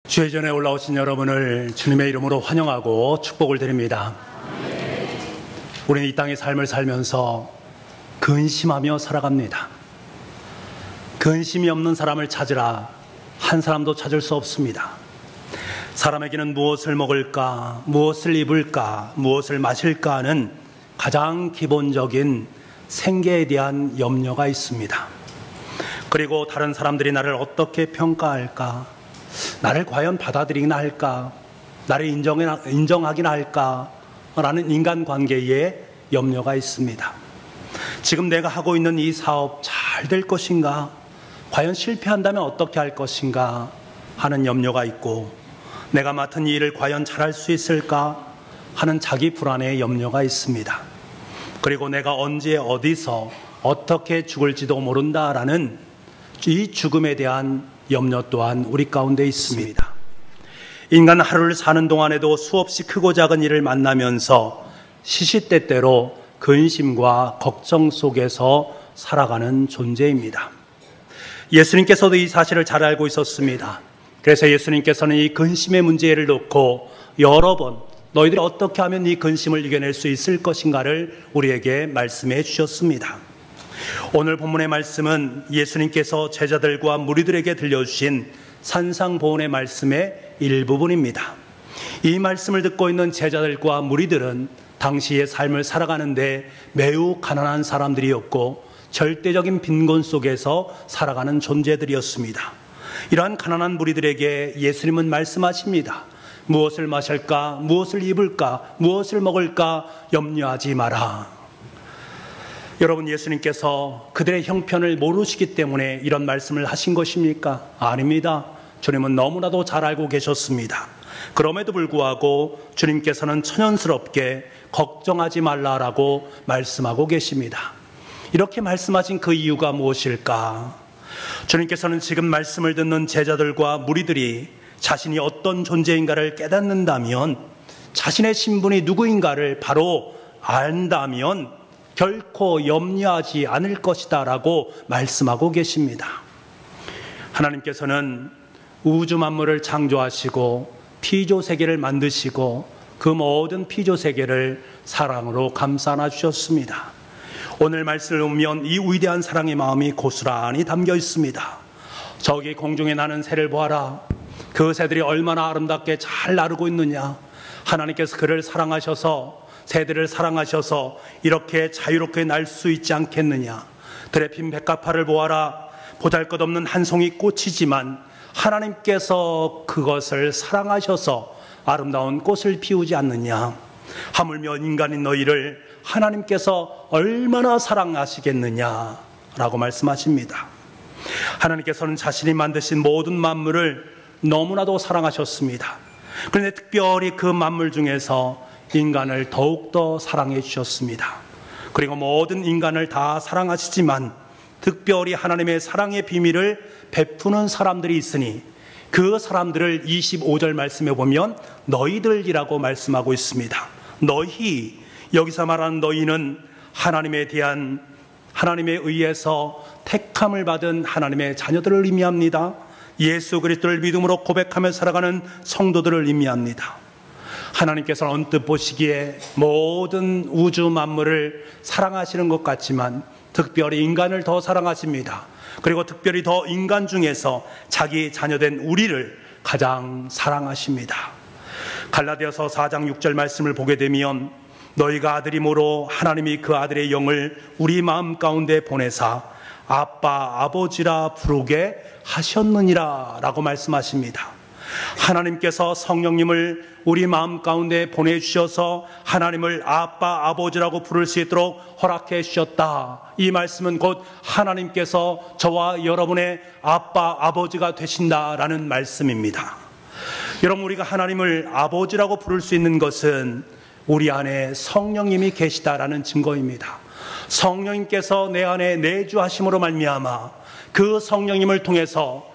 주의 전에 올라오신 여러분을 주님의 이름으로 환영하고 축복을 드립니다. 우리는 이 땅의 삶을 살면서 근심하며 살아갑니다. 근심이 없는 사람을 찾으라 한 사람도 찾을 수 없습니다. 사람에게는 무엇을 먹을까, 무엇을 입을까, 무엇을 마실까 하는 가장 기본적인 생계에 대한 염려가 있습니다. 그리고 다른 사람들이 나를 어떻게 평가할까, 나를 과연 받아들이기나 할까, 나를 인정하기나 할까 라는 인간관계에 염려가 있습니다. 지금 내가 하고 있는 이 사업 잘 될 것인가, 과연 실패한다면 어떻게 할 것인가 하는 염려가 있고, 내가 맡은 이 일을 과연 잘할 수 있을까 하는 자기 불안의 염려가 있습니다. 그리고 내가 언제 어디서 어떻게 죽을지도 모른다라는 이 죽음에 대한 염려 또한 우리 가운데 있습니다. 인간 하루를 사는 동안에도 수없이 크고 작은 일을 만나면서 시시때때로 근심과 걱정 속에서 살아가는 존재입니다. 예수님께서도 이 사실을 잘 알고 있었습니다. 그래서 예수님께서는 이 근심의 문제를 놓고 여러 번 너희들이 어떻게 하면 이 근심을 이겨낼 수 있을 것인가를 우리에게 말씀해 주셨습니다. 오늘 본문의 말씀은 예수님께서 제자들과 무리들에게 들려주신 산상보훈의 말씀의 일부분입니다. 이 말씀을 듣고 있는 제자들과 무리들은 당시의 삶을 살아가는데 매우 가난한 사람들이었고 절대적인 빈곤 속에서 살아가는 존재들이었습니다. 이러한 가난한 무리들에게 예수님은 말씀하십니다. 무엇을 마실까, 무엇을 입을까, 무엇을 먹을까 염려하지 마라. 여러분, 예수님께서 그들의 형편을 모르시기 때문에 이런 말씀을 하신 것입니까? 아닙니다. 주님은 너무나도 잘 알고 계셨습니다. 그럼에도 불구하고 주님께서는 천연스럽게 걱정하지 말라라고 말씀하고 계십니다. 이렇게 말씀하신 그 이유가 무엇일까? 주님께서는 지금 말씀을 듣는 제자들과 무리들이 자신이 어떤 존재인가를 깨닫는다면, 자신의 신분이 누구인가를 바로 안다면 결코 염려하지 않을 것이다 라고 말씀하고 계십니다. 하나님께서는 우주 만물을 창조하시고 피조세계를 만드시고 그 모든 피조세계를 사랑으로 감싸 안아주셨습니다. 오늘 말씀을 보면 이 위대한 사랑의 마음이 고스란히 담겨 있습니다. 저기 공중에 나는 새를 보아라. 그 새들이 얼마나 아름답게 잘 나르고 있느냐. 하나님께서 그를 사랑하셔서, 새들을 사랑하셔서 이렇게 자유롭게 날 수 있지 않겠느냐. 들에 핀 백합화를 보아라. 보잘것없는 한 송이 꽃이지만 하나님께서 그것을 사랑하셔서 아름다운 꽃을 피우지 않느냐. 하물며 인간인 너희를 하나님께서 얼마나 사랑하시겠느냐 라고 말씀하십니다. 하나님께서는 자신이 만드신 모든 만물을 너무나도 사랑하셨습니다. 그런데 특별히 그 만물 중에서 인간을 더욱더 사랑해 주셨습니다. 그리고 모든 인간을 다 사랑하시지만 특별히 하나님의 사랑의 비밀을 베푸는 사람들이 있으니 그 사람들을 25절 말씀에 보면 너희들이라고 말씀하고 있습니다. 너희, 여기서 말하는 너희는 하나님에 의해서 택함을 받은 하나님의 자녀들을 의미합니다. 예수 그리스도를 믿음으로 고백하며 살아가는 성도들을 의미합니다. 하나님께서는 언뜻 보시기에 모든 우주 만물을 사랑하시는 것 같지만 특별히 인간을 더 사랑하십니다. 그리고 특별히 더 인간 중에서 자기 자녀된 우리를 가장 사랑하십니다. 갈라디아서 4장 6절 말씀을 보게 되면 너희가 아들이므로 하나님이 그 아들의 영을 우리 마음 가운데 보내사 아빠, 아버지라 부르게 하셨느니라 라고 말씀하십니다. 하나님께서 성령님을 우리 마음 가운데 보내주셔서 하나님을 아빠, 아버지라고 부를 수 있도록 허락해 주셨다. 이 말씀은 곧 하나님께서 저와 여러분의 아빠, 아버지가 되신다라는 말씀입니다. 여러분, 우리가 하나님을 아버지라고 부를 수 있는 것은 우리 안에 성령님이 계시다라는 증거입니다. 성령님께서 내 안에 내주하심으로 말미암아 그 성령님을 통해서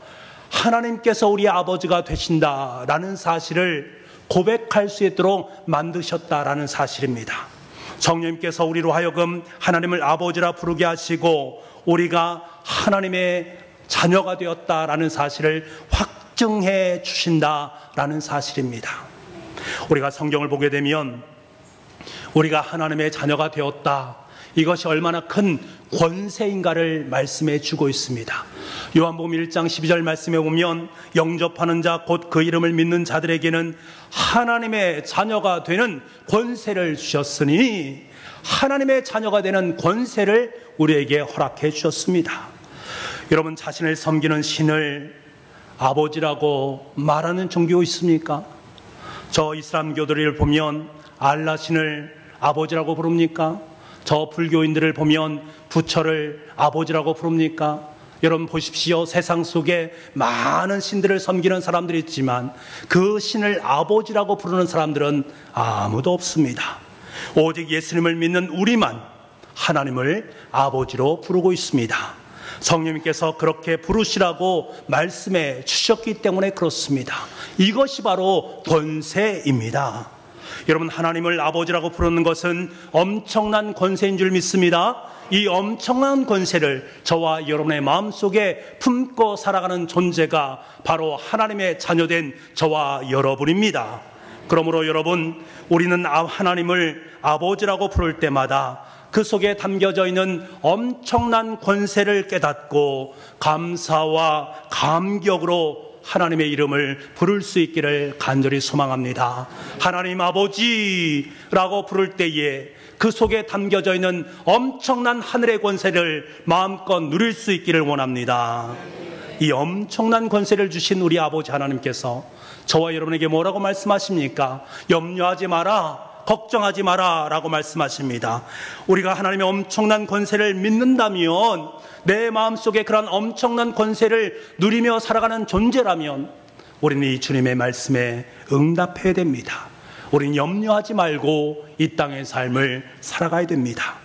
하나님께서 우리 아버지가 되신다라는 사실을 고백할 수 있도록 만드셨다라는 사실입니다. 성령님께서 우리로 하여금 하나님을 아버지라 부르게 하시고 우리가 하나님의 자녀가 되었다라는 사실을 확 입증해 주신다라는 사실입니다. 우리가 성경을 보게 되면 우리가 하나님의 자녀가 되었다, 이것이 얼마나 큰 권세인가를 말씀해 주고 있습니다. 요한복음 1장 12절 말씀에 보면 영접하는 자 곧 그 이름을 믿는 자들에게는 하나님의 자녀가 되는 권세를 주셨으니, 하나님의 자녀가 되는 권세를 우리에게 허락해 주셨습니다. 여러분, 자신을 섬기는 신을 아버지라고 말하는 종교 있습니까? 저 이슬람교들을 보면 알라 신을 아버지라고 부릅니까? 저 불교인들을 보면 부처를 아버지라고 부릅니까? 여러분 보십시오. 세상 속에 많은 신들을 섬기는 사람들이 있지만 그 신을 아버지라고 부르는 사람들은 아무도 없습니다. 오직 예수님을 믿는 우리만 하나님을 아버지로 부르고 있습니다. 성령님께서 그렇게 부르시라고 말씀해 주셨기 때문에 그렇습니다. 이것이 바로 권세입니다. 여러분, 하나님을 아버지라고 부르는 것은 엄청난 권세인 줄 믿습니다. 이 엄청난 권세를 저와 여러분의 마음속에 품고 살아가는 존재가 바로 하나님의 자녀된 저와 여러분입니다. 그러므로 여러분, 우리는 하나님을 아버지라고 부를 때마다 그 속에 담겨져 있는 엄청난 권세를 깨닫고 감사와 감격으로 하나님의 이름을 부를 수 있기를 간절히 소망합니다. 하나님 아버지라고 부를 때에 그 속에 담겨져 있는 엄청난 하늘의 권세를 마음껏 누릴 수 있기를 원합니다. 이 엄청난 권세를 주신 우리 아버지 하나님께서 저와 여러분에게 뭐라고 말씀하십니까? 염려하지 마라, 걱정하지 마라 라고 말씀하십니다. 우리가 하나님의 엄청난 권세를 믿는다면, 내 마음속에 그런 엄청난 권세를 누리며 살아가는 존재라면 우리는 이 주님의 말씀에 응답해야 됩니다. 우리는 염려하지 말고 이 땅의 삶을 살아가야 됩니다.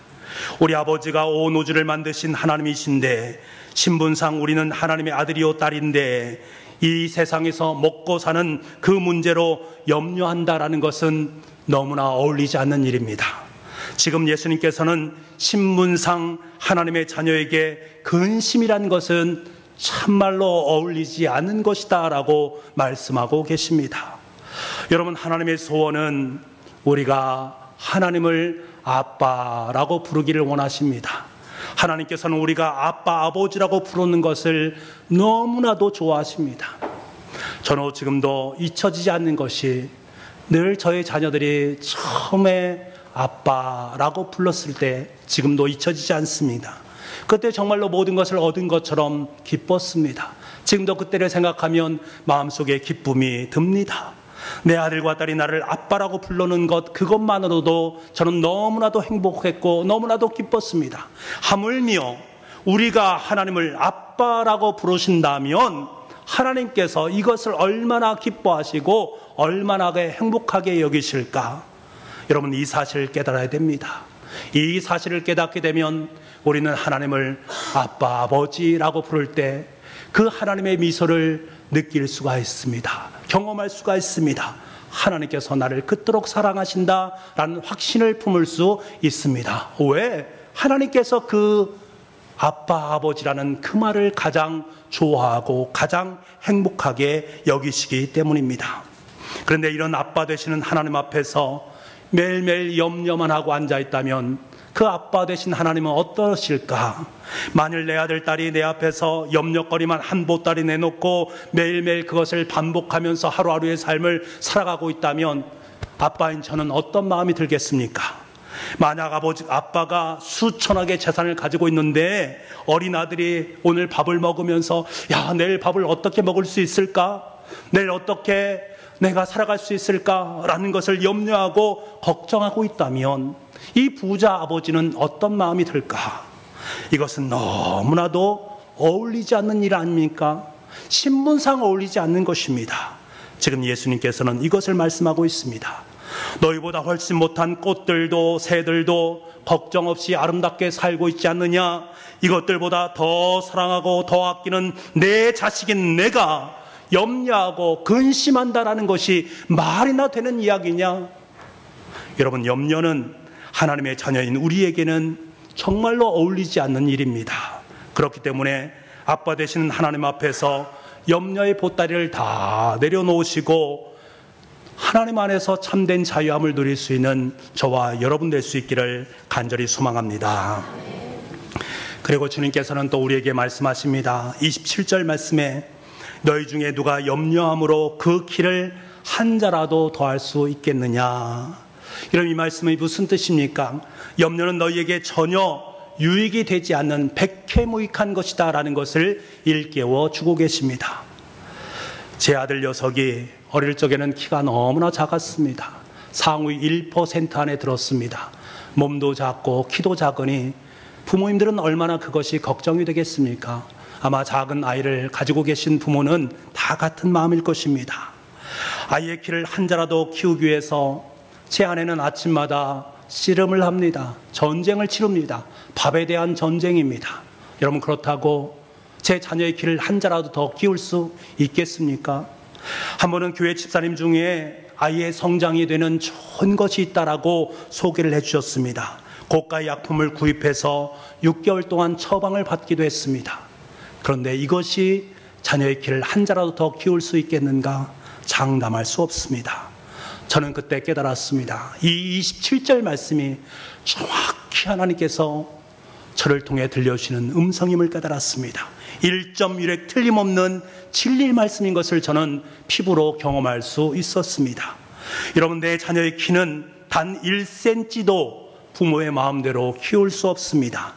우리 아버지가 온 우주를 만드신 하나님이신데, 신분상 우리는 하나님의 아들이요 딸인데 이 세상에서 먹고 사는 그 문제로 염려한다라는 것은 너무나 어울리지 않는 일입니다. 지금 예수님께서는 신분상 하나님의 자녀에게 근심이란 것은 참말로 어울리지 않는 것이다 라고 말씀하고 계십니다. 여러분, 하나님의 소원은 우리가 하나님을 아빠라고 부르기를 원하십니다. 하나님께서는 우리가 아빠, 아버지라고 부르는 것을 너무나도 좋아하십니다. 저는 지금도 잊혀지지 않는 것이, 늘 저의 자녀들이 처음에 아빠라고 불렀을 때 지금도 잊혀지지 않습니다. 그때 정말로 모든 것을 얻은 것처럼 기뻤습니다. 지금도 그때를 생각하면 마음속에 기쁨이 듭니다. 내 아들과 딸이 나를 아빠라고 부르는 것, 그것만으로도 저는 너무나도 행복했고 너무나도 기뻤습니다. 하물며 우리가 하나님을 아빠라고 부르신다면 하나님께서 이것을 얼마나 기뻐하시고 얼마나 행복하게 여기실까? 여러분, 이 사실을 깨달아야 됩니다. 이 사실을 깨닫게 되면 우리는 하나님을 아빠, 아버지라고 부를 때 그 하나님의 미소를 느낄 수가 있습니다. 경험할 수가 있습니다. 하나님께서 나를 그토록 사랑하신다라는 확신을 품을 수 있습니다. 왜? 하나님께서 그 아빠, 아버지라는 그 말을 가장 좋아하고 가장 행복하게 여기시기 때문입니다. 그런데 이런 아빠 되시는 하나님 앞에서 매일매일 염려만 하고 앉아있다면 그 아빠 되신 하나님은 어떠실까? 만일 내 아들, 딸이 내 앞에서 염려거리만 한 보따리 내놓고 매일매일 그것을 반복하면서 하루하루의 삶을 살아가고 있다면 아빠인 저는 어떤 마음이 들겠습니까? 만약 아빠가 수천억의 재산을 가지고 있는데 어린 아들이 오늘 밥을 먹으면서 야, 내일 밥을 어떻게 먹을 수 있을까? 내일 어떻게 내가 살아갈 수 있을까라는 것을 염려하고 걱정하고 있다면 이 부자 아버지는 어떤 마음이 들까? 이것은 너무나도 어울리지 않는 일 아닙니까? 신분상 어울리지 않는 것입니다. 지금 예수님께서는 이것을 말씀하고 있습니다. 너희보다 훨씬 못한 꽃들도 새들도 걱정 없이 아름답게 살고 있지 않느냐? 이것들보다 더 사랑하고 더 아끼는 내 자식인 내가 염려하고 근심한다라는 것이 말이나 되는 이야기냐? 여러분, 염려는 하나님의 자녀인 우리에게는 정말로 어울리지 않는 일입니다. 그렇기 때문에 아빠 되시는 하나님 앞에서 염려의 보따리를 다 내려놓으시고 하나님 안에서 참된 자유함을 누릴 수 있는 저와 여러분 될 수 있기를 간절히 소망합니다. 그리고 주님께서는 또 우리에게 말씀하십니다. 27절 말씀에 너희 중에 누가 염려함으로 그 키를 한 자라도 더할 수 있겠느냐. 이런 이 말씀이 무슨 뜻입니까? 염려는 너희에게 전혀 유익이 되지 않는 백해무익한 것이다 라는 것을 일깨워 주고 계십니다. 제 아들 녀석이 어릴 적에는 키가 너무나 작았습니다. 상위 1% 안에 들었습니다. 몸도 작고 키도 작으니 부모님들은 얼마나 그것이 걱정이 되겠습니까? 아마 작은 아이를 가지고 계신 부모는 다 같은 마음일 것입니다. 아이의 키를 한 자라도 키우기 위해서 제 아내는 아침마다 씨름을 합니다. 전쟁을 치릅니다. 밥에 대한 전쟁입니다. 여러분, 그렇다고 제 자녀의 키를 한 자라도 더 키울 수 있겠습니까? 한 번은 교회 집사님 중에 아이의 성장이 되는 좋은 것이 있다라고 소개를 해주셨습니다. 고가 약품을 구입해서 6개월 동안 처방을 받기도 했습니다. 그런데 이것이 자녀의 키를 한 자라도 더 키울 수 있겠는가? 장담할 수 없습니다. 저는 그때 깨달았습니다. 이 27절 말씀이 정확히 하나님께서 저를 통해 들려주시는 음성임을 깨달았습니다. 1.1획 틀림없는 진리의 말씀인 것을 저는 피부로 경험할 수 있었습니다. 여러분, 내 자녀의 키는 단 1cm도 부모의 마음대로 키울 수 없습니다.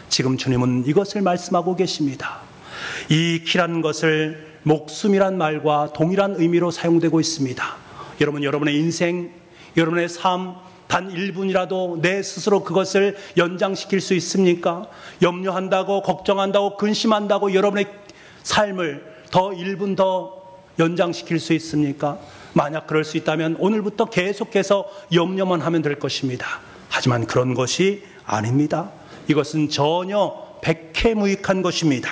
지금 주님은 이것을 말씀하고 계십니다. 이 키라는 것을 목숨이란 말과 동일한 의미로 사용되고 있습니다. 여러분, 여러분의 인생, 여러분의 삶 단 1분이라도 내 스스로 그것을 연장시킬 수 있습니까? 염려한다고, 걱정한다고, 근심한다고 여러분의 삶을 더 1분 더 연장시킬 수 있습니까? 만약 그럴 수 있다면 오늘부터 계속해서 염려만 하면 될 것입니다. 하지만 그런 것이 아닙니다. 이것은 전혀 백해무익한 것입니다.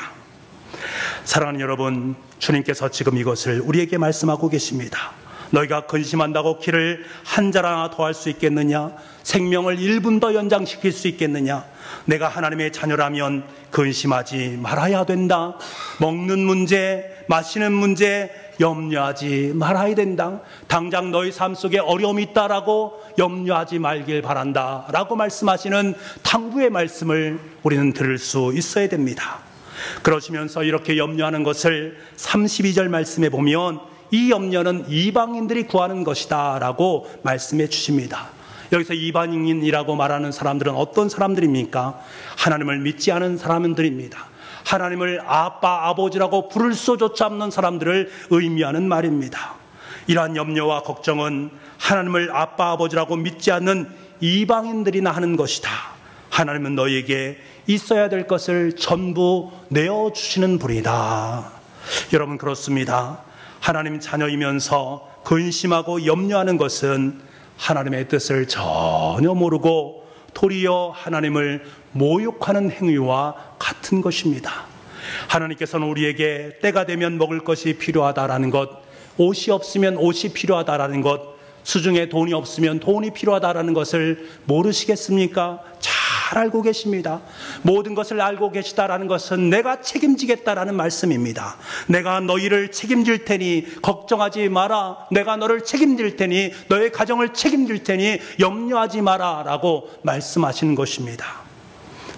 사랑하는 여러분, 주님께서 지금 이것을 우리에게 말씀하고 계십니다. 너희가 근심한다고 키를 한 자라나 더할 수 있겠느냐? 생명을 1분 더 연장시킬 수 있겠느냐? 내가 하나님의 자녀라면 근심하지 말아야 된다. 먹는 문제, 마시는 문제 염려하지 말아야 된다. 당장 너희 삶 속에 어려움이 있다라고 염려하지 말길 바란다 라고 말씀하시는 당부의 말씀을 우리는 들을 수 있어야 됩니다. 그러시면서 이렇게 염려하는 것을 32절 말씀에 보면 이 염려는 이방인들이 구하는 것이다 라고 말씀해 주십니다. 여기서 이방인이라고 말하는 사람들은 어떤 사람들입니까? 하나님을 믿지 않은 사람들입니다. 하나님을 아빠, 아버지라고 부를 수조차 없는 사람들을 의미하는 말입니다. 이러한 염려와 걱정은 하나님을 아빠, 아버지라고 믿지 않는 이방인들이나 하는 것이다. 하나님은 너희에게 있어야 될 것을 전부 내어주시는 분이다. 여러분, 그렇습니다. 하나님 자녀이면서 근심하고 염려하는 것은 하나님의 뜻을 전혀 모르고 도리어 하나님을 모욕하는 행위와 같은 것입니다. 하나님께서는 우리에게 때가 되면 먹을 것이 필요하다라는 것, 옷이 없으면 옷이 필요하다라는 것, 수중에 돈이 없으면 돈이 필요하다라는 것을 모르시겠습니까? 잘 알고 계십니다. 모든 것을 알고 계시다라는 것은 내가 책임지겠다라는 말씀입니다. 내가 너희를 책임질 테니 걱정하지 마라. 내가 너를 책임질 테니 너의 가정을 책임질 테니 염려하지 마라 라고 말씀하시는 것입니다.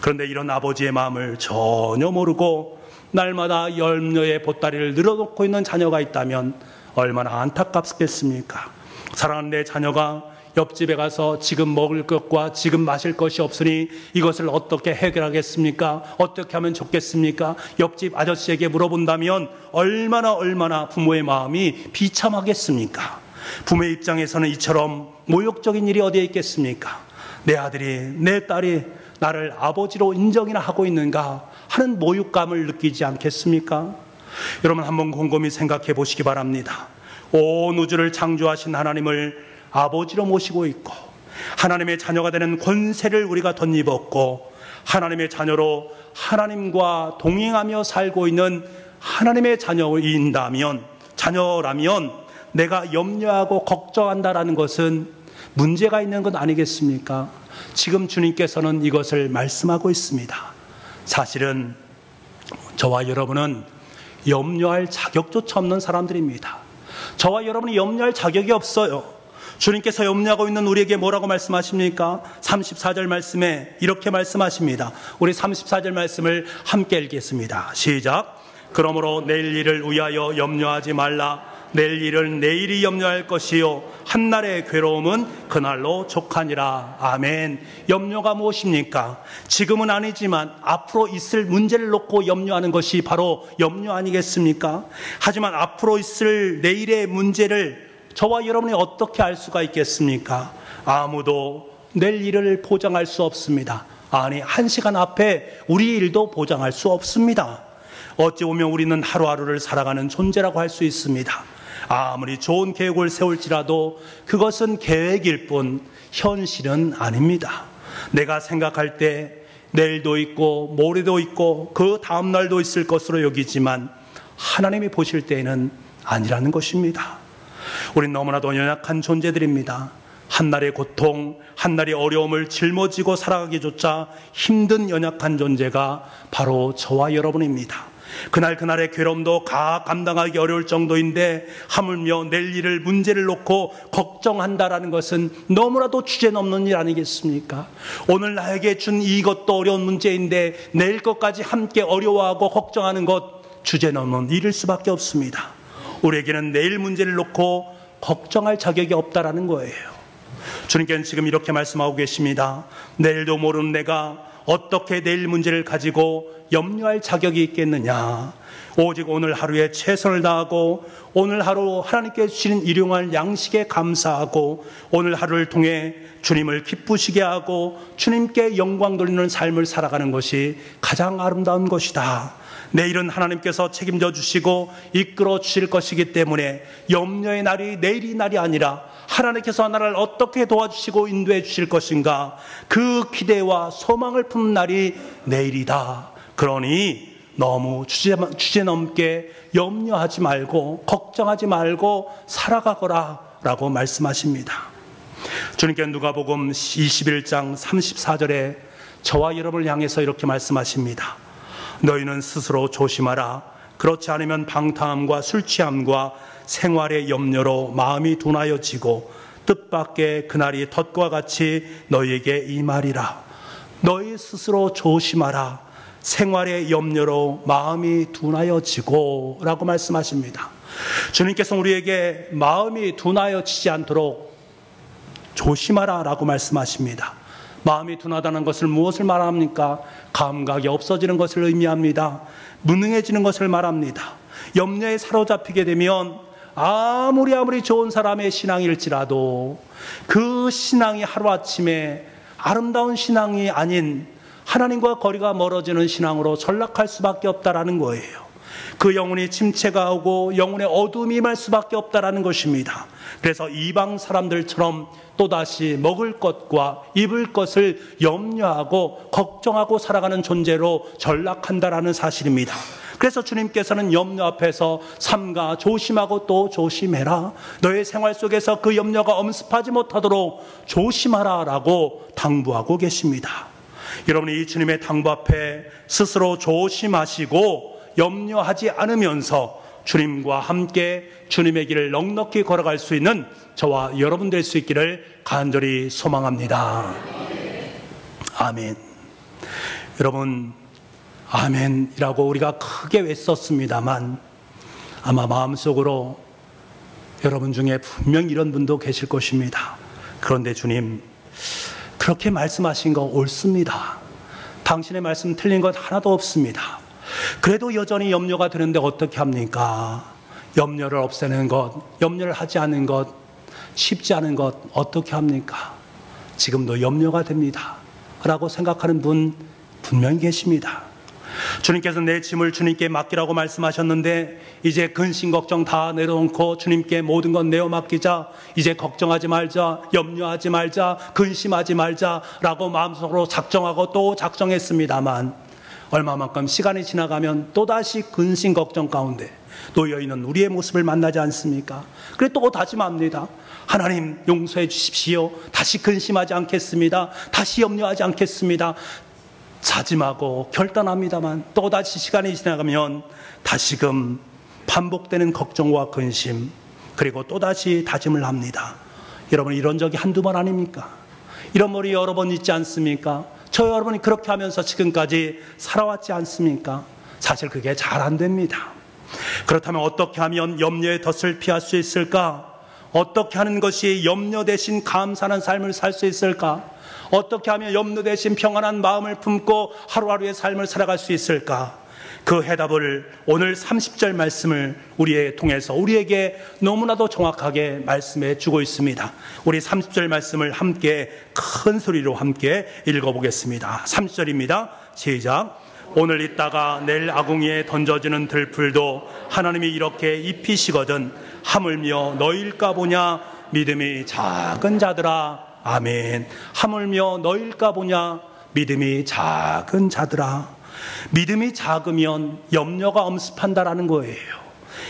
그런데 이런 아버지의 마음을 전혀 모르고 날마다 염려의 보따리를 늘어놓고 있는 자녀가 있다면 얼마나 안타깝겠습니까? 사랑하는 내 자녀가 옆집에 가서 지금 먹을 것과 지금 마실 것이 없으니 이것을 어떻게 해결하겠습니까? 어떻게 하면 좋겠습니까? 옆집 아저씨에게 물어본다면 얼마나 부모의 마음이 비참하겠습니까? 부모의 입장에서는 이처럼 모욕적인 일이 어디에 있겠습니까? 내 아들이, 내 딸이 나를 아버지로 인정이나 하고 있는가 하는 모욕감을 느끼지 않겠습니까? 여러분, 한번 곰곰이 생각해 보시기 바랍니다. 온 우주를 창조하신 하나님을 아버지로 모시고 있고 하나님의 자녀가 되는 권세를 우리가 덧입었고 하나님의 자녀로 하나님과 동행하며 살고 있는 하나님의 자녀라면 내가 염려하고 걱정한다라는 것은 문제가 있는 것 아니겠습니까? 지금 주님께서는 이것을 말씀하고 있습니다. 사실은 저와 여러분은 염려할 자격조차 없는 사람들입니다. 저와 여러분이 염려할 자격이 없어요. 주님께서 염려하고 있는 우리에게 뭐라고 말씀하십니까? 34절 말씀에 이렇게 말씀하십니다. 우리 34절 말씀을 함께 읽겠습니다. 시작. 그러므로 내일 일을 위하여 염려하지 말라. 내일 일을 내일이 염려할 것이요 한날의 괴로움은 그날로 족하니라. 아멘. 염려가 무엇입니까? 지금은 아니지만 앞으로 있을 문제를 놓고 염려하는 것이 바로 염려 아니겠습니까? 하지만 앞으로 있을 내일의 문제를 저와 여러분이 어떻게 알 수가 있겠습니까? 아무도 내일 일을 보장할 수 없습니다. 아니, 1시간 앞에 우리 일도 보장할 수 없습니다. 어찌 보면 우리는 하루하루를 살아가는 존재라고 할 수 있습니다. 아무리 좋은 계획을 세울지라도 그것은 계획일 뿐 현실은 아닙니다. 내가 생각할 때 내일도 있고 모레도 있고 그 다음날도 있을 것으로 여기지만 하나님이 보실 때에는 아니라는 것입니다. 우린 너무나도 연약한 존재들입니다. 한날의 고통, 한날의 어려움을 짊어지고 살아가기조차 힘든 연약한 존재가 바로 저와 여러분입니다. 그날의 괴로움도 감당하기 어려울 정도인데 하물며 내일 일을 문제를 놓고 걱정한다라는 것은 너무나도 주제넘는 일 아니겠습니까? 오늘 나에게 준 이것도 어려운 문제인데 내일 것까지 함께 어려워하고 걱정하는 것 주제넘는 일일 수밖에 없습니다. 우리에게는 내일 문제를 놓고 걱정할 자격이 없다라는 거예요. 주님께는 지금 이렇게 말씀하고 계십니다. 내일도 모르는 내가 어떻게 내일 문제를 가지고 염려할 자격이 있겠느냐. 오직 오늘 하루에 최선을 다하고 오늘 하루 하나님께 주시는 일용할 양식에 감사하고 오늘 하루를 통해 주님을 기쁘시게 하고 주님께 영광 돌리는 삶을 살아가는 것이 가장 아름다운 것이다. 내일은 하나님께서 책임져 주시고 이끌어 주실 것이기 때문에 염려의 날이 내일이 날이 아니라 하나님께서 나를 어떻게 도와주시고 인도해 주실 것인가, 그 기대와 소망을 품는 날이 내일이다. 그러니 너무 주제넘게 염려하지 말고 걱정하지 말고 살아가거라 라고 말씀하십니다. 주님께는 누가복음 21장 34절에 저와 여러분을 향해서 이렇게 말씀하십니다. 너희는 스스로 조심하라. 그렇지 않으면 방탕함과 술취함과 생활의 염려로 마음이 둔하여지고 뜻밖의 그날이 덫과 같이 너희에게 임하리라. 너희 스스로 조심하라. 생활의 염려로 마음이 둔하여지고 라고 말씀하십니다. 주님께서 우리에게 마음이 둔하여지지 않도록 조심하라 라고 말씀하십니다. 마음이 둔하다는 것을 무엇을 말합니까? 감각이 없어지는 것을 의미합니다. 무능해지는 것을 말합니다. 염려에 사로잡히게 되면 아무리 좋은 사람의 신앙일지라도 그 신앙이 하루아침에 아름다운 신앙이 아닌 하나님과 거리가 멀어지는 신앙으로 전락할 수밖에 없다라는 거예요. 그 영혼이 침체가 오고 영혼의 어둠이 임할 수밖에 없다라는 것입니다. 그래서 이방 사람들처럼 또다시 먹을 것과 입을 것을 염려하고 걱정하고 살아가는 존재로 전락한다라는 사실입니다. 그래서 주님께서는 염려 앞에서 삼가 조심하고 또 조심해라. 너의 생활 속에서 그 염려가 엄습하지 못하도록 조심하라 라고 당부하고 계십니다. 여러분이 이 주님의 당부 앞에 스스로 조심하시고 염려하지 않으면서 주님과 함께 주님의 길을 넉넉히 걸어갈 수 있는 저와 여러분 될 수 있기를 간절히 소망합니다. 아멘. 여러분, 아멘이라고 우리가 크게 외쳤습니다만 아마 마음속으로 여러분 중에 분명 이런 분도 계실 것입니다. 그런데 주님, 그렇게 말씀하신 거 옳습니다. 당신의 말씀 틀린 것 하나도 없습니다. 그래도 여전히 염려가 되는데 어떻게 합니까? 염려를 없애는 것, 염려를 하지 않는 것, 쉽지 않은 것 어떻게 합니까? 지금도 염려가 됩니다 라고 생각하는 분 분명히 계십니다. 주님께서 내 짐을 주님께 맡기라고 말씀하셨는데 이제 근심 걱정 다 내려놓고 주님께 모든 건 내어 맡기자, 이제 걱정하지 말자, 염려하지 말자, 근심하지 말자 라고 마음속으로 작정하고 또 작정했습니다만 얼마만큼 시간이 지나가면 또다시 근심 걱정 가운데 놓여있는 우리의 모습을 만나지 않습니까? 그래 또 다짐합니다. 하나님 용서해 주십시오. 다시 근심하지 않겠습니다. 다시 염려하지 않겠습니다. 다짐하고 결단합니다만 또다시 시간이 지나가면 다시금 반복되는 걱정과 근심, 그리고 또다시 다짐을 합니다. 여러분, 이런 적이 한두 번 아닙니까? 이런 일이 여러 번 있지 않습니까? 저 여러분이 그렇게 하면서 지금까지 살아왔지 않습니까? 사실 그게 잘 안 됩니다. 그렇다면 어떻게 하면 염려의 덫을 피할 수 있을까? 어떻게 하는 것이 염려 대신 감사하는 삶을 살 수 있을까? 어떻게 하면 염려 대신 평안한 마음을 품고 하루하루의 삶을 살아갈 수 있을까? 그 해답을 오늘 30절 말씀을 우리에 통해서 우리에게 너무나도 정확하게 말씀해 주고 있습니다. 우리 30절 말씀을 함께 큰 소리로 함께 읽어보겠습니다. 30절입니다. 시작. 오늘 있다가 내일 아궁이에 던져지는 들풀도 하나님이 이렇게 입히시거든 하물며 너일까 보냐 믿음이 작은 자들아. 아멘. 하물며 너일까 보냐 믿음이 작은 자들아. 믿음이 작으면 염려가 엄습한다라는 거예요.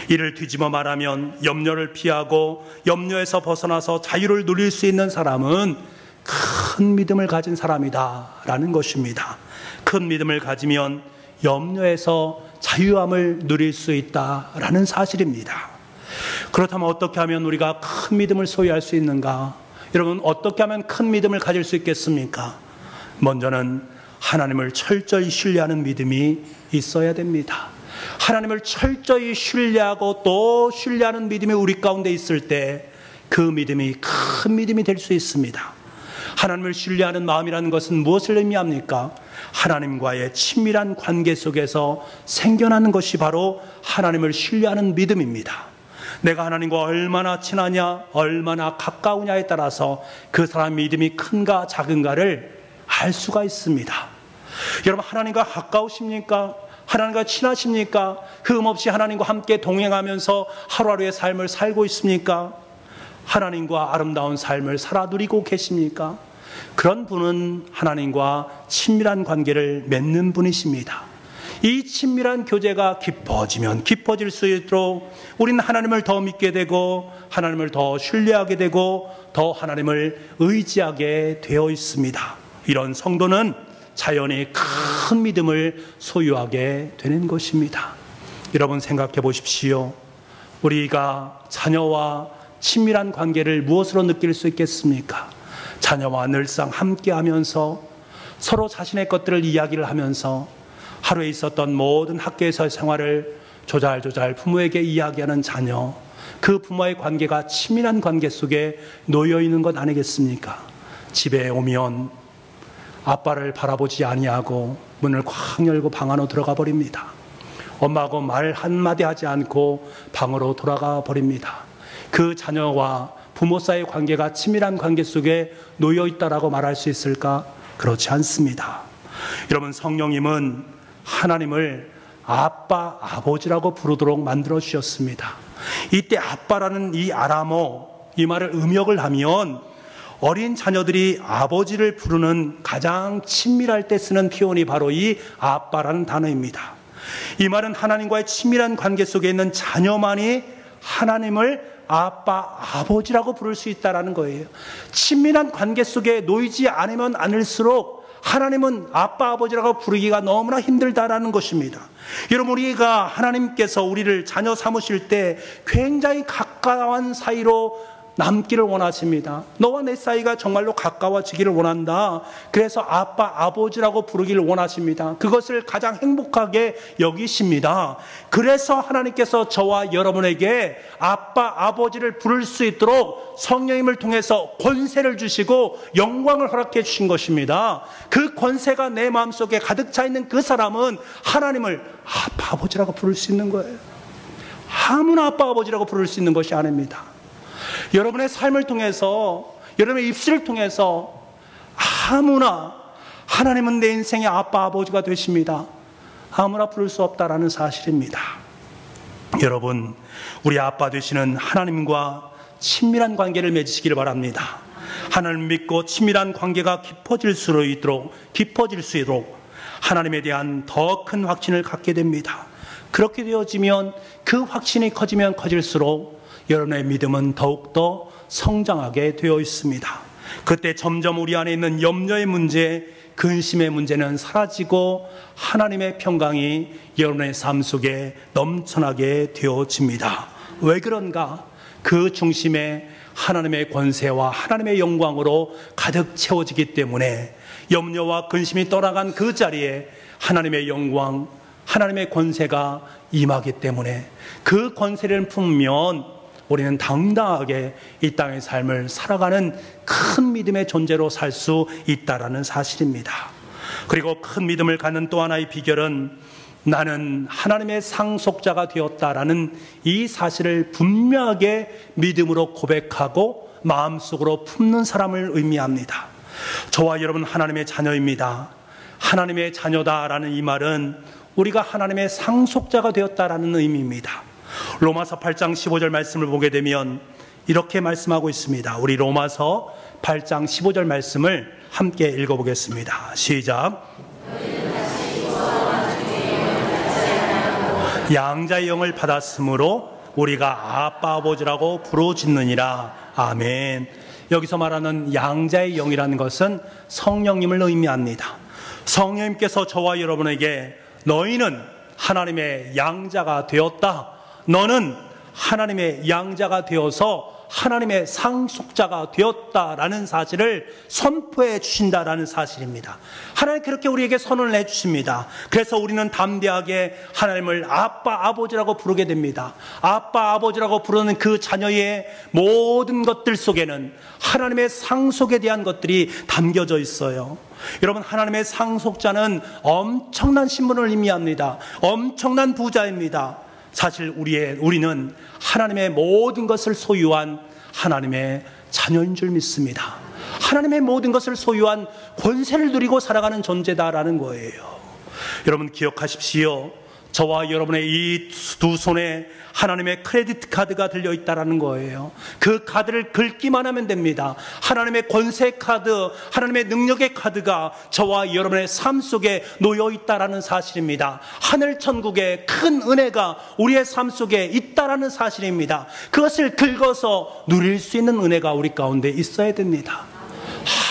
이를 뒤집어 말하면 염려를 피하고 염려에서 벗어나서 자유를 누릴 수 있는 사람은 큰 믿음을 가진 사람이다라는 것입니다. 큰 믿음을 가지면 염려에서 자유함을 누릴 수 있다라는 사실입니다. 그렇다면 어떻게 하면 우리가 큰 믿음을 소유할 수 있는가? 여러분, 어떻게 하면 큰 믿음을 가질 수 있겠습니까? 먼저는 하나님을 철저히 신뢰하는 믿음이 있어야 됩니다. 하나님을 철저히 신뢰하고 또 신뢰하는 믿음이 우리 가운데 있을 때 그 믿음이 큰 믿음이 될 수 있습니다. 하나님을 신뢰하는 마음이라는 것은 무엇을 의미합니까? 하나님과의 친밀한 관계 속에서 생겨나는 것이 바로 하나님을 신뢰하는 믿음입니다. 내가 하나님과 얼마나 친하냐, 얼마나 가까우냐에 따라서 그 사람 믿음이 큰가 작은가를 알 수가 있습니다. 여러분, 하나님과 가까우십니까? 하나님과 친하십니까? 흠없이 하나님과 함께 동행하면서 하루하루의 삶을 살고 있습니까? 하나님과 아름다운 삶을 살아 누리고 계십니까? 그런 분은 하나님과 친밀한 관계를 맺는 분이십니다. 이 친밀한 교제가 깊어지면 깊어질수록 우리는 하나님을 더 믿게 되고 하나님을 더 신뢰하게 되고 더 하나님을 의지하게 되어 있습니다. 이런 성도는 자연히 큰 믿음을 소유하게 되는 것입니다. 여러분, 생각해 보십시오. 우리가 자녀와 친밀한 관계를 무엇으로 느낄 수 있겠습니까? 자녀와 늘상 함께하면서 서로 자신의 것들을 이야기를 하면서 하루에 있었던 모든 학교에서의 생활을 조잘조잘 부모에게 이야기하는 자녀, 그 부모의 관계가 친밀한 관계 속에 놓여 있는 것 아니겠습니까? 집에 오면 아빠를 바라보지 아니하고 문을 쾅 열고 방 안으로 들어가 버립니다. 엄마하고 말 한마디 하지 않고 방으로 돌아가 버립니다. 그 자녀와 부모 사이의 관계가 친밀한 관계 속에 놓여 있다라고 말할 수 있을까? 그렇지 않습니다. 여러분, 성령님은 하나님을 아빠, 아버지라고 부르도록 만들어 주셨습니다. 이때 아빠라는 이 아람어, 이 말을 음역을 하면 어린 자녀들이 아버지를 부르는 가장 친밀할 때 쓰는 표현이 바로 이 아빠라는 단어입니다. 이 말은 하나님과의 친밀한 관계 속에 있는 자녀만이 하나님을 아빠, 아버지라고 부를 수 있다는 거예요. 친밀한 관계 속에 놓이지 않으면 않을수록 하나님은 아빠, 아버지라고 부르기가 너무나 힘들다라는 것입니다. 여러분, 우리가 하나님께서 우리를 자녀 삼으실 때 굉장히 가까운 사이로 남기를 원하십니다. 너와 내 사이가 정말로 가까워지기를 원한다. 그래서 아빠, 아버지라고 부르기를 원하십니다. 그것을 가장 행복하게 여기십니다. 그래서 하나님께서 저와 여러분에게 아빠, 아버지를 부를 수 있도록 성령님을 통해서 권세를 주시고 영광을 허락해 주신 것입니다. 그 권세가 내 마음속에 가득 차 있는 그 사람은 하나님을 아빠, 아버지라고 부를 수 있는 거예요. 아무나 아빠, 아버지라고 부를 수 있는 것이 아닙니다. 여러분의 삶을 통해서, 여러분의 입술을 통해서 아무나 하나님은 내 인생의 아빠, 아버지가 되십니다. 아무나 부를 수 없다라는 사실입니다. 여러분, 우리 아빠 되시는 하나님과 친밀한 관계를 맺으시기를 바랍니다. 하나님을 믿고 친밀한 관계가 깊어질수록 하나님에 대한 더 큰 확신을 갖게 됩니다. 그렇게 되어지면 그 확신이 커지면 커질수록 여러분의 믿음은 더욱더 성장하게 되어 있습니다. 그때 점점 우리 안에 있는 염려의 문제, 근심의 문제는 사라지고 하나님의 평강이 여러분의 삶 속에 넘쳐나게 되어집니다. 왜 그런가? 그 중심에 하나님의 권세와 하나님의 영광으로 가득 채워지기 때문에 염려와 근심이 떠나간 그 자리에 하나님의 영광, 하나님의 권세가 임하기 때문에 그 권세를 품으면 우리는 당당하게 이 땅의 삶을 살아가는 큰 믿음의 존재로 살 수 있다는 사실입니다. 그리고 큰 믿음을 갖는 또 하나의 비결은 나는 하나님의 상속자가 되었다라는 이 사실을 분명하게 믿음으로 고백하고 마음속으로 품는 사람을 의미합니다. 저와 여러분 하나님의 자녀입니다. 하나님의 자녀다라는 이 말은 우리가 하나님의 상속자가 되었다라는 의미입니다. 로마서 8장 15절 말씀을 보게 되면 이렇게 말씀하고 있습니다. 우리 로마서 8장 15절 말씀을 함께 읽어보겠습니다. 시작. 양자의 영을 받았으므로 우리가 아빠 아버지라고 부르짖느니라. 아멘. 여기서 말하는 양자의 영이라는 것은 성령님을 의미합니다. 성령님께서 저와 여러분에게 너희는 하나님의 양자가 되었다, 너는 하나님의 양자가 되어서 하나님의 상속자가 되었다라는 사실을 선포해 주신다라는 사실입니다. 하나님 그렇게 우리에게 선언을 해주십니다. 그래서 우리는 담대하게 하나님을 아빠 아버지라고 부르게 됩니다. 아빠 아버지라고 부르는 그 자녀의 모든 것들 속에는 하나님의 상속에 대한 것들이 담겨져 있어요. 여러분 하나님의 상속자는 엄청난 신분을 의미합니다. 엄청난 부자입니다. 사실 우리는 하나님의 모든 것을 소유한 하나님의 자녀인 줄 믿습니다. 하나님의 모든 것을 소유한 권세를 누리고 살아가는 존재다라는 거예요. 여러분 기억하십시오. 저와 여러분의 이 두 손에 하나님의 크레디트 카드가 들려있다라는 거예요. 그 카드를 긁기만 하면 됩니다. 하나님의 권세 카드, 하나님의 능력의 카드가 저와 여러분의 삶 속에 놓여있다라는 사실입니다. 하늘 천국의 큰 은혜가 우리의 삶 속에 있다라는 사실입니다. 그것을 긁어서 누릴 수 있는 은혜가 우리 가운데 있어야 됩니다.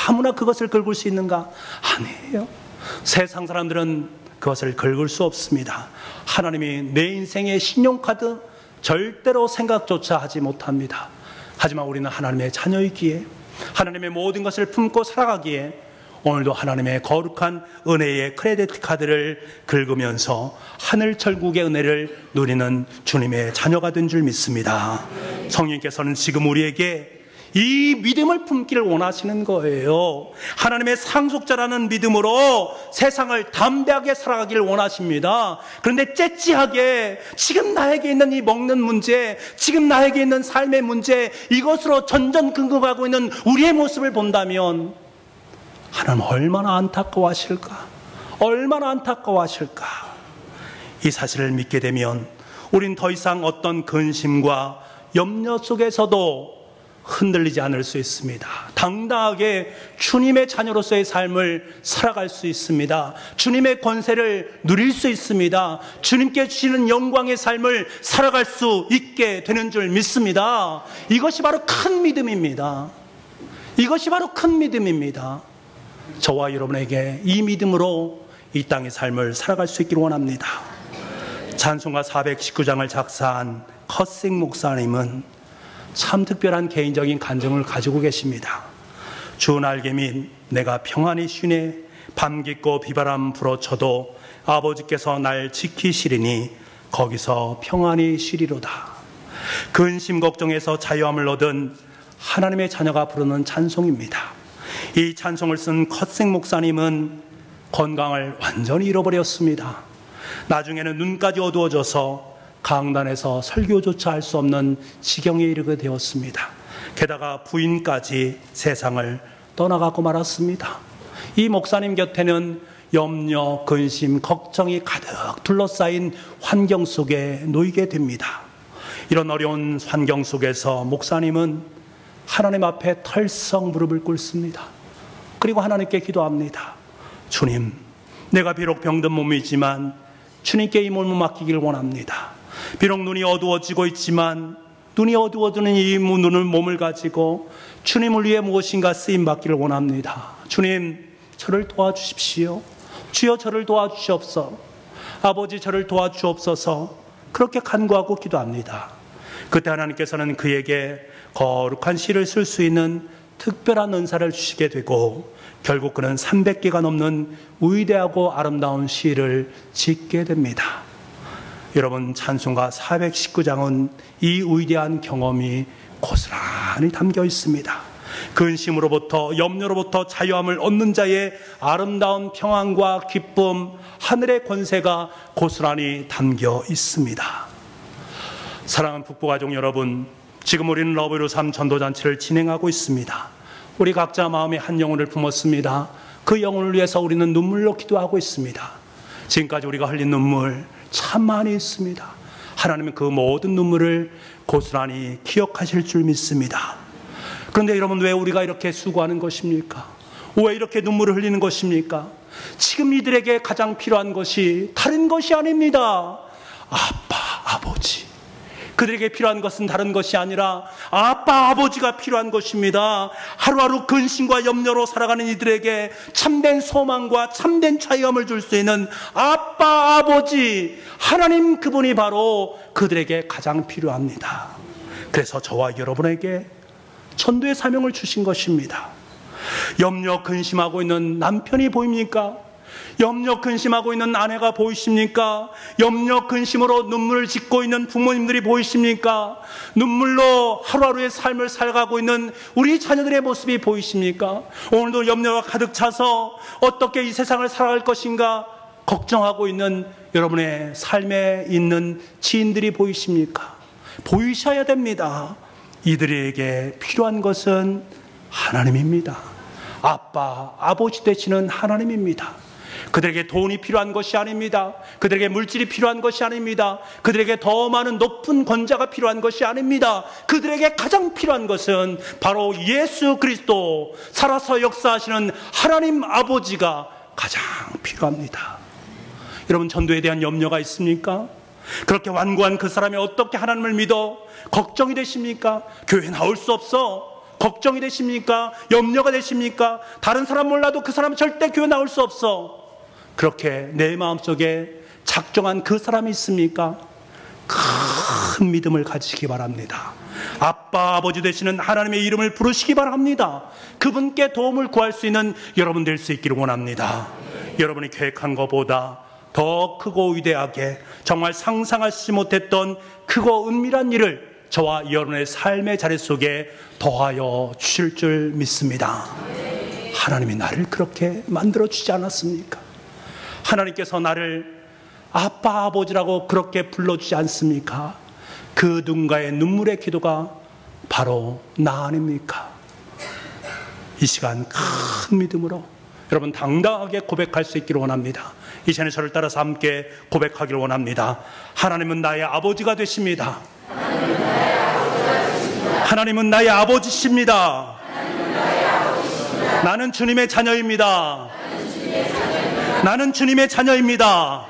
아무나 그것을 긁을 수 있는가? 아니에요. 세상 사람들은 그것을 긁을 수 없습니다. 하나님이 내 인생의 신용카드 절대로 생각조차 하지 못합니다. 하지만 우리는 하나님의 자녀이기에 하나님의 모든 것을 품고 살아가기에 오늘도 하나님의 거룩한 은혜의 크레디트 카드를 긁으면서 하늘 천국의 은혜를 누리는 주님의 자녀가 된 줄 믿습니다. 성령님께서는 지금 우리에게 이 믿음을 품기를 원하시는 거예요. 하나님의 상속자라는 믿음으로 세상을 담대하게 살아가기를 원하십니다. 그런데 째찌하게 지금 나에게 있는 이 먹는 문제, 지금 나에게 있는 삶의 문제, 이것으로 전전긍긍하고 있는 우리의 모습을 본다면 하나님 얼마나 안타까워하실까? 얼마나 안타까워하실까? 이 사실을 믿게 되면 우린 더 이상 어떤 근심과 염려 속에서도 흔들리지 않을 수 있습니다. 당당하게 주님의 자녀로서의 삶을 살아갈 수 있습니다. 주님의 권세를 누릴 수 있습니다. 주님께 주시는 영광의 삶을 살아갈 수 있게 되는 줄 믿습니다. 이것이 바로 큰 믿음입니다. 이것이 바로 큰 믿음입니다. 저와 여러분에게 이 믿음으로 이 땅의 삶을 살아갈 수 있기를 원합니다. 찬송가 419장을 작사한 컷생 목사님은 참 특별한 개인적인 간증을 가지고 계십니다. 주 날개민 내가 평안히 쉬네 밤 깊고 비바람 불어쳐도 아버지께서 날 지키시리니 거기서 평안히 쉬리로다. 근심 걱정에서 자유함을 얻은 하나님의 자녀가 부르는 찬송입니다. 이 찬송을 쓴 컷생 목사님은 건강을 완전히 잃어버렸습니다. 나중에는 눈까지 어두워져서 강단에서 설교조차 할 수 없는 지경에 이르게 되었습니다. 게다가 부인까지 세상을 떠나가고 말았습니다. 이 목사님 곁에는 염려, 근심, 걱정이 가득 둘러싸인 환경 속에 놓이게 됩니다. 이런 어려운 환경 속에서 목사님은 하나님 앞에 털썩 무릎을 꿇습니다. 그리고 하나님께 기도합니다. 주님, 내가 비록 병든 몸이지만 주님께 이 몸을 맡기길 원합니다. 비록 눈이 어두워지고 있지만 눈이 어두워지는 이 몸을 가지고 주님을 위해 무엇인가 쓰임받기를 원합니다. 주님, 저를 도와주십시오. 주여 저를 도와주시옵소서. 아버지 저를 도와주옵소서. 그렇게 간구하고 기도합니다. 그때 하나님께서는 그에게 거룩한 시를 쓸 수 있는 특별한 은사를 주시게 되고 결국 그는 300개가 넘는 위대하고 아름다운 시를 짓게 됩니다. 여러분, 찬송가 419장은 이 위대한 경험이 고스란히 담겨 있습니다. 근심으로부터 염려로부터 자유함을 얻는 자의 아름다운 평안과 기쁨, 하늘의 권세가 고스란히 담겨 있습니다. 사랑하는 북부가족 여러분, 지금 우리는 러브로 삶 전도잔치를 진행하고 있습니다. 우리 각자 마음에 한 영혼을 품었습니다. 그 영혼을 위해서 우리는 눈물로 기도하고 있습니다. 지금까지 우리가 흘린 눈물 참 많이 있습니다. 하나님은 그 모든 눈물을 고스란히 기억하실 줄 믿습니다. 그런데 여러분, 왜 우리가 이렇게 수고하는 것입니까? 왜 이렇게 눈물을 흘리는 것입니까? 지금 이들에게 가장 필요한 것이 다른 것이 아닙니다. 아빠, 아버지. 그들에게 필요한 것은 다른 것이 아니라 아빠, 아버지가 필요한 것입니다. 하루하루 근심과 염려로 살아가는 이들에게 참된 소망과 참된 자유함을 줄 수 있는 아빠, 아버지, 하나님, 그분이 바로 그들에게 가장 필요합니다. 그래서 저와 여러분에게 전도의 사명을 주신 것입니다. 염려 근심하고 있는 남편이 보입니까? 염려 근심하고 있는 아내가 보이십니까? 염려 근심으로 눈물을 짓고 있는 부모님들이 보이십니까? 눈물로 하루하루의 삶을 살아가고 있는 우리 자녀들의 모습이 보이십니까? 오늘도 염려가 가득 차서 어떻게 이 세상을 살아갈 것인가 걱정하고 있는 여러분의 삶에 있는 지인들이 보이십니까? 보이셔야 됩니다. 이들에게 필요한 것은 하나님입니다. 아빠, 아버지 되시는 하나님입니다. 그들에게 돈이 필요한 것이 아닙니다. 그들에게 물질이 필요한 것이 아닙니다. 그들에게 더 많은 높은 권자가 필요한 것이 아닙니다. 그들에게 가장 필요한 것은 바로 예수 그리스도, 살아서 역사하시는 하나님 아버지가 가장 필요합니다. 여러분, 전도에 대한 염려가 있습니까? 그렇게 완고한 그 사람이 어떻게 하나님을 믿어? 걱정이 되십니까? 교회 나올 수 없어? 걱정이 되십니까? 염려가 되십니까? 다른 사람 몰라도 그 사람은 절대 교회 나올 수 없어. 그렇게 내 마음속에 작정한 그 사람이 있습니까? 큰 믿음을 가지시기 바랍니다. 아빠, 아버지 되시는 하나님의 이름을 부르시기 바랍니다. 그분께 도움을 구할 수 있는 여러분 될 수 있기를 원합니다. 여러분이 계획한 것보다 더 크고 위대하게, 정말 상상하지 못했던 크고 은밀한 일을 저와 여러분의 삶의 자리 속에 더하여 주실 줄 믿습니다. 하나님이 나를 그렇게 만들어주지 않았습니까? 하나님께서 나를 아빠, 아버지라고 그렇게 불러주지 않습니까? 그 누군가의 눈물의 기도가 바로 나 아닙니까? 이 시간 큰 믿음으로 여러분 당당하게 고백할 수 있기를 원합니다. 이 시간에 저를 따라서 함께 고백하기를 원합니다. 하나님은 나의 아버지가 되십니다. 하나님은 나의 아버지십니다. 나는 주님의 자녀입니다. 나는 주님의 자녀입니다.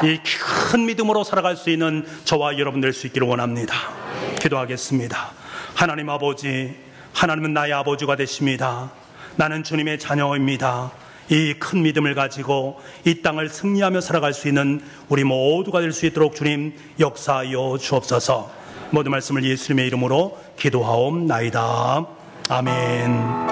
이 큰 믿음으로 살아갈 수 있는 저와 여러분 될 수 있기를 원합니다. 기도하겠습니다. 하나님 아버지, 하나님은 나의 아버지가 되십니다. 나는 주님의 자녀입니다. 이 큰 믿음을 가지고 이 땅을 승리하며 살아갈 수 있는 우리 모두가 될 수 있도록 주님 역사하여 주옵소서. 모든 말씀을 예수님의 이름으로 기도하옵나이다. 아멘.